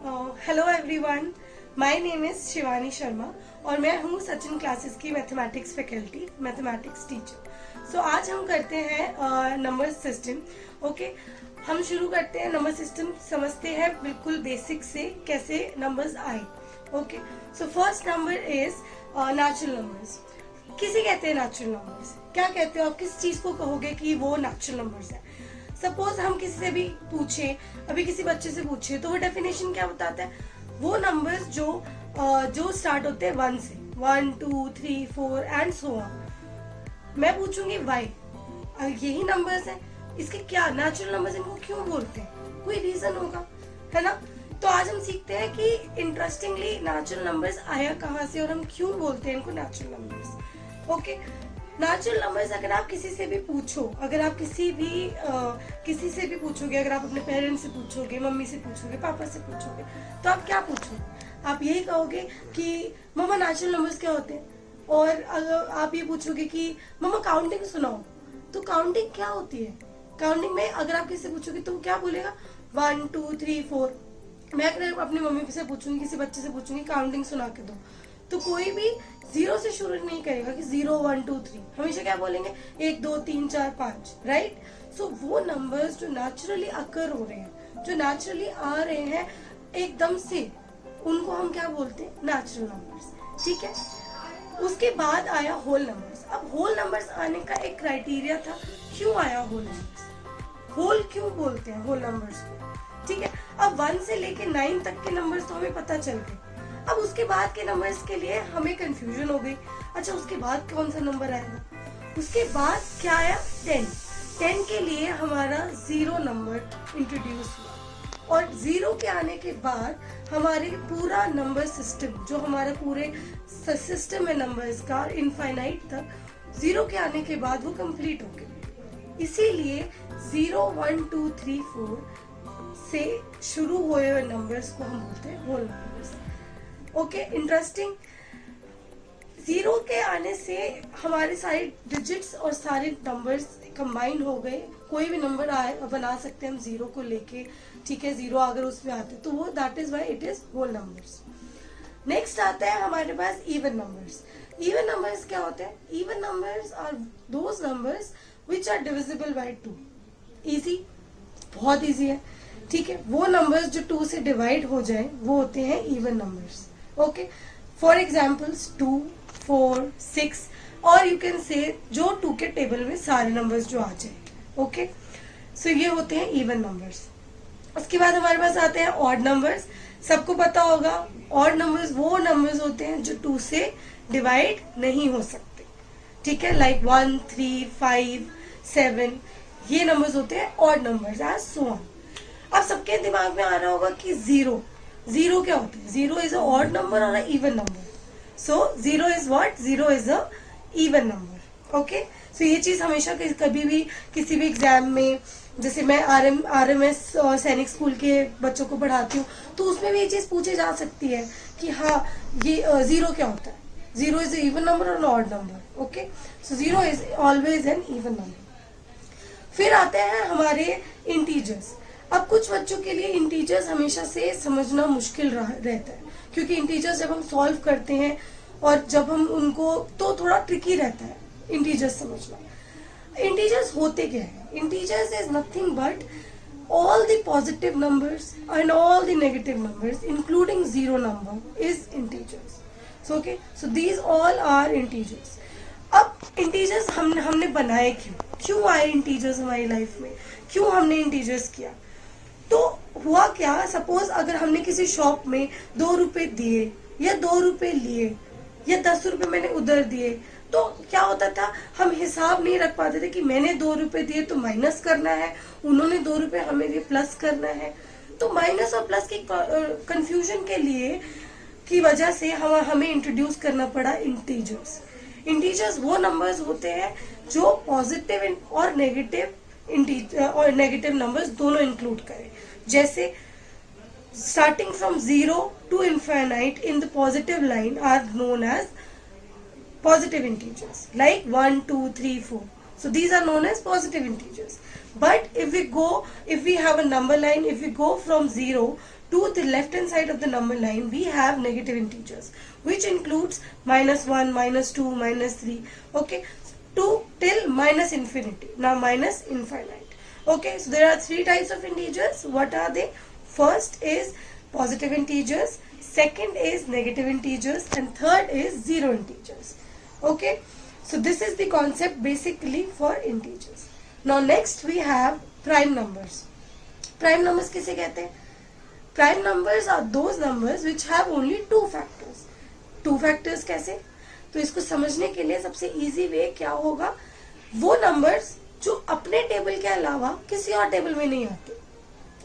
Hello everyone, my name is Shivani Sharma और मैं हूँ सचिन क्लासेस की मैथमेटिक्स फैकल्टी, मैथमेटिक्स टीचर। सो आज हम करते हैं नंबर सिस्टम। ओके, हम शुरू करते हैं नंबर सिस्टम, समझते हैं बिल्कुल बेसिक से कैसे नंबर्स आए। Okay, so first number is natural numbers. किसे कहते हैं नेचुरल नंबर्स? क्या कहते हो आप? किस चीज को कहोगे कि वो नेचुरल नंबर्स है? सपोज हम किसी से भी पूछे, अभी किसी बच्चे से पूछे, तो वो डेफिनेशन क्या बताता है? वो नंबर्स जो स्टार्ट होते हैं 1 से, 1 2 3 4 एंड सो ऑन। मैं पूछूंगी वाई, यही नंबर्स हैं, इसके क्या नेचुरल नंबर्स, इनको क्यों बोलते हैं? कोई रीजन होगा, है ना? तो आज हम सीखते हैं कि इंटरेस्टिंगली नेचुरल नंबर्स आया कहाँ से और हम क्यों बोलते हैं इनको natural numbers. Okay, natural numbers अगर आप किसी से भी पूछो, अगर आप किसी से भी पूछोगे, अगर आप अपने पेरेंट्स से पूछोगे, मम्मी से पूछोगे, पापा से पूछोगे, तो आप क्या पूछोगे? आप यही कहोगे कि मम्मा नेचुरल नंबर्स क्या होते हैं। और अगर आप ये पूछोगे कि मम्मा काउंटिंग सुनाओ, तो काउंटिंग क्या होती है? काउंटिंग में अगर आप किसी से पूछोगे तो क्या बोलेगा? 1 2 3 4। मैं अगर अपनी मम्मी से पूछूंगी, किसी बच्चे से पूछूंगी काउंटिंग सुना के दो, तो कोई भी 0 से शुरू नहीं करेगा कि 0 1 2 3। हमेशा क्या बोलेंगे? 1 2 3 4 5, राइट? सो वो नंबर्स जो नेचुरली अकर हो रहे हैं, जो नेचुरली आ रहे हैं एकदम से, उनको हम क्या बोलते हैं? Natural numbers. ठीक है, उसके बाद आया होल नंबर्स। अब होल नंबर्स आने का एक क्राइटेरिया था। क्यों आया होल नंबर्स? होल क्यों बोलते हैं होल नंबर्स को? ठीक है, अब 1 से लेके 9 तक के नंबर्स तो हमें पता चल गए। अब उसके बाद के नंबर्स के लिए हमें कंफ्यूजन हो गई। अच्छा, उसके बाद कौन सा नंबर आएगा? उसके बाद क्या आया? 10। 10 के लिए हमारा 0 नंबर इंट्रोड्यूस हुआ और 0 के आने के बाद हमारे पूरा नंबर सिस्टम, जो हमारा पूरे सिस्टम है नंबर्स का इनफाइनाइट तक, 0 के आने के बाद वो कंप्लीट हो गया। इसीलिए 0 1 2 3 4 से शुरू हुए हुए नंबर्स को हम बोलते हैं होल नंबर्स। Okay, interesting. 0 के आने से हमारे सारे डिजिट्स और सारे नंबर्स कंबाइन हो गए। कोई भी नंबर आए बना सकते हैं हम 0 को लेके। ठीक है, 0 अगर उसमें आते तो वो that is why it is whole numbers. Next आता है हमारे पास इवन नंबर्स। इवन नंबर्स क्या होते हैं? Even numbers are those numbers which are divisible by 2। Easy, बहुत इजी है। ठीक है, वो नंबर्स जो 2 से डिवाइड हो जाए वो होते हैं even numbers. Okay, for examples 2 4 6, और यू कैन से जो 2 के टेबल में सारे नंबर्स जो आ जाए। ओके, सो ये होते हैं इवन नंबर्स। उसके बाद हमारे पास आते हैं ऑड नंबर्स। सबको पता होगा ऑड नंबर्स वो नंबर्स होते हैं जो 2 से डिवाइड नहीं हो सकते। ठीक है, लाइक 1 3 5 7, ये नंबर्स होते हैं odd numbers, as so on. अब सबके दिमाग में आ रहा होगा कि 0 क्या होता है? 0 इज अ ऑड नंबर और even number. So 0 is what? 0 is a even number. Okay, so ये चीज हमेशा कभी भी किसी भी एग्जाम में, जैसे मैं RMS और सैनिक स्कूल के बच्चों को पढ़ाती हूँ, तो उसमें भी ये चीज पूछी जा सकती है कि हाँ, ये 0 क्या होता है? 0 इज इवन नंबर और odd number. Okay, so 0 is always an even number. फिर आते हैं हमारे इंटीजर्स। अब कुछ बच्चों के लिए इंटीजर्स हमेशा से समझना मुश्किल रहता है, क्योंकि इंटीजर्स जब हम सॉल्व करते हैं और जब हम उनको, तो थोड़ा ट्रिकी रहता है इंटीजर्स समझना। इंटीजर्स होते क्या है? Integers is nothing but all the positive numbers and all the negative numbers including 0 number is integers. So okay, so these all are integers. अब इंटीजर्स हमने बनाए क्यों आए इंटीजर्स हमारी लाइफ में? क्यों हमने इंटीजर्स किया? तो हुआ क्या, सपोज अगर हमने किसी शॉप में 2 रुपए दिए या 2 रुपए लिए या 10 रुपए मैंने उधर दिए, तो क्या होता था, हम हिसाब नहीं रख पाते थे कि मैंने 2 रुपए दिए तो माइनस करना है, उन्होंने 2 रुपए हमें दिए प्लस करना है। तो माइनस और प्लस की कंफ्यूजन के लिए की वजह से हमें इंट्रोड्यूस करना पड़ा इंटीजर्स। इंटीजर्स वो नंबर्स होते हैं जो पॉजिटिव और नेगेटिव नंबर्स दोनों इंक्लूड करें। जैसे starting from 0 to infinite in the positive line are known as positive integers, like 1 2 3 4. So these are known as positive integers. But if we have a number line, if we go from 0 to the left hand side of the number line, we have negative integers, which includes -1, -2, -3, okay, to till minus infinity. Now minus infinite. Okay, so there are three types of integers. What are they? First is positive integers, second is negative integers, and third is zero integers. Okay, so this is the concept basically for integers. Now next we have prime numbers. Prime numbers किसे कहते हैं? Prime numbers are those numbers which have only two factors. Two factors कैसे? तो इसको समझने के लिए सबसे इजी वे क्या होगा, वो नंबर्स जो अपने टेबल के अलावा किसी और टेबल में नहीं आते.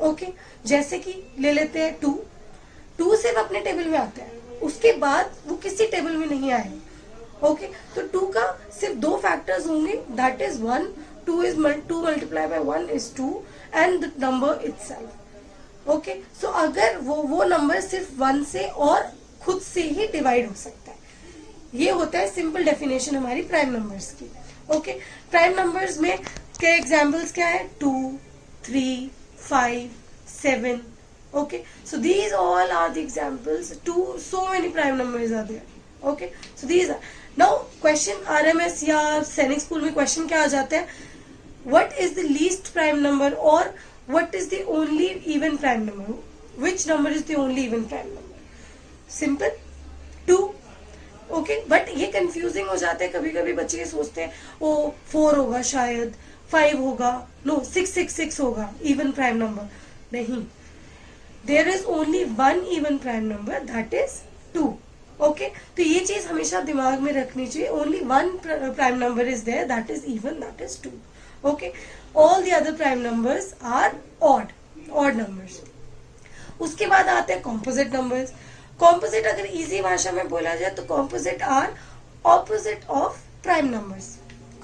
ओके, जैसे कि ले लेते हैं 2 सिर्फ अपने टेबल में आता है, उसके बाद वो किसी टेबल में नहीं आए. ओके, तो 2 का सिर्फ दो फैक्टर्स होंगे, that is 1. 2 multiply by 1 is 2 and the number itself. Okay, so अगर वो नंबर सिर्फ 1 से और खुद से ही डिवाइड हो सकता है. ये होता है सिंपल डेफिनेशन हमारी प्राइम नंबर्स की. ओके, प्राइम नंबर्स में के एग्जांपल्स क्या है? 2, 3, 5, 7. Okay, so these all are the examples. So many prime numbers are there. Okay, so these are. Now question RMS या सैनिक स्कूल में क्वेश्चन क्या आ जाता है? What is the least prime number or what is the only even prime number? Which number is the only even prime number? Simple, 2. Okay, but ये confusing हो जाता है. कभी कभी बच्चे ये सोचते हैं ओ 4 होगा शायद, 5 होगा, नो 6 होगा इवन प्राइम नंबर. नहीं, there is only one even prime number, that is 2. Okay, तो ये चीज हमेशा दिमाग में रखनी चाहिए. Only one prime number is there, that is even, that is 2. Okay, all the other prime numbers are odd numbers. उसके बाद आते हैं कॉम्पोजिट नंबर्स. कॉम्पोजिट अगर इजी भाषा में बोला जाए तो composite are opposite of prime numbers.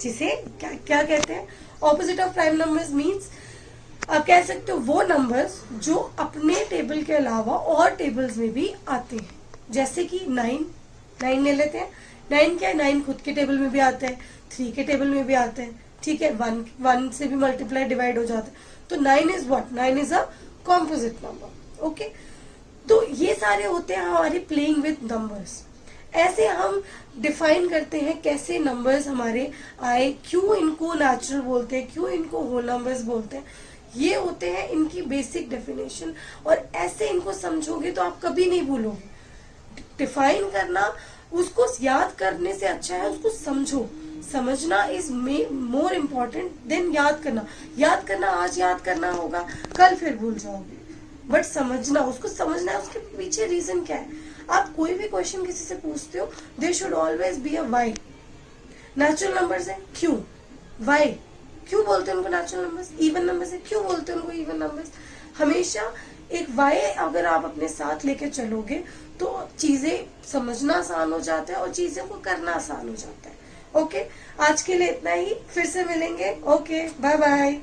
जिसे क्या कहते हैं? Opposite of prime numbers means आप कह सकते हो वो नंबर्स जो अपने टेबल के अलावा और टेबल्स में भी आते हैं. जैसे कि 9 ले लेते हैं. 9 क्या है? 9 खुद के टेबल में भी आता है, 3 के टेबल में भी आता है. ठीक है, 1 से भी मल्टीप्लाई डिवाइड हो जाता है. तो 9 is what? 9 is a composite number. Okay, तो ये सारे होते हैं हमारे प्लेइंग विद नंबर्स. ऐसे हम डिफाइन करते हैं कैसे नंबर्स हमारे आए, क्यों इनको नेचुरल बोलते हैं, क्यों इनको होल नंबर्स बोलते हैं. ये होते हैं इनकी बेसिक डेफिनेशन. और ऐसे इनको समझोगे तो आप कभी नहीं भूलोगे. डिफाइन करना, उसको याद करने से अच्छा है उसको समझो. समझना इज मोर इम्पोर्टेंट देन याद करना. याद करना आज याद करना होगा, कल फिर भूल जाओगे. बट समझना, उसको समझना है उसके पीछे रीजन क्या है. आप कोई भी क्वेश्चन किसी से पूछते हो, there should always be a why. Natural numbers है, क्यों? व्हाई, क्यों बोलते हैं उनको नेचुरल नंबर्स? इवन नंबर्स है, क्यों बोलते हैं उनको इवन नंबर्स? हमेशा एक व्हाई अगर आप अपने साथ लेके चलोगे तो चीजें समझना आसान हो जाता है और चीजें को करना आसान हो जाता है. ओके, आज के लिए इतना ही. फिर से मिलेंगे. Okay, bye bye.